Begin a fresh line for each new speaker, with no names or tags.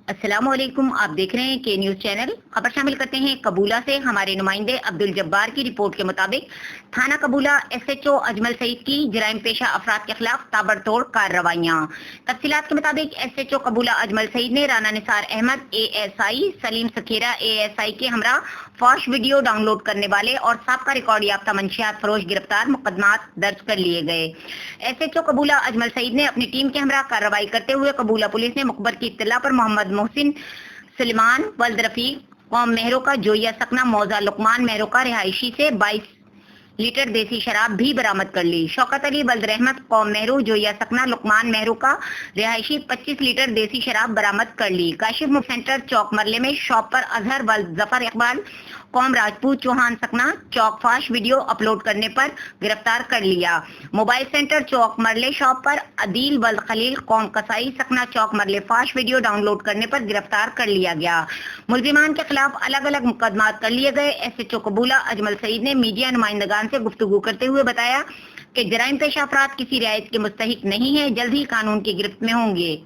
السلام علیکم، آپ دیکھ رہے ہیں کے نیوز چینل۔ خبر شامل کرتے ہیں قبولہ سے۔ ہمارے نمائندے عبدالجبار کی رپورٹ کے مطابق تھانہ قبولہ ایس ایچ او اجمل سعید کی جرائم پیشہ افراد کے خلاف تابڑ توڑ کاروائیاں۔ تفصیلات کے مطابق S H O Qabula Ajmal Saeed نے Rana Nisar Ahmad A S I, Saleem Sukhera A S I کے ہمراہ فحش ویڈیو ڈاؤن لوڈ کرنے والے اور سابقہ ریکارڈ یافتہ منشیات فروش گرفتار مقدمات درج کر لیے گئے۔ S H O Qabula Ajmal Saeed نے اپنی ٹیم کے ہمراہ کارروائی کرتے ہوئے قبولہ پولیس نے مخبر کی اطلاع پر محمد محسن سلیمان ولد رفیق قوم مہرو کا جویا سکنا موضع لقمان مہرو کا رہائشی سے 22 لیٹر دیسی شراب بھی برآمد کر لی۔ شوکت علی ولد رحمت قوم مہرو جویا سکنا لقمان مہرو کا رہائشی 25 لیٹر دیسی شراب برآمد کر لی۔ کاشف سینٹر چوک مرلے میں شاپ پر اظہر ولد ظفر اقبال قوم راجپوت چوہان سکنا چوک فاش ویڈیو اپلوڈ کرنے پر گرفتار کر لیا۔ موبائل سینٹر چوک مرلے شاپ پر عدیل ولد خلیل قوم کسائی سکنا چوک مرلے فاش ویڈیو ڈاؤن لوڈ کرنے پر گرفتار کر لیا گیا۔ ملزمان کے خلاف الگ الگ مقدمات کر لیے گئے۔ S H O Qabula Ajmal Saeed نے میڈیا نمائندگان سے گفتگو کرتے ہوئے بتایا کہ جرائم پیشہ افراد کسی رعایت کے مستحق نہیں ہیں، جلد ہی قانون کی گرفت میں ہوں گے۔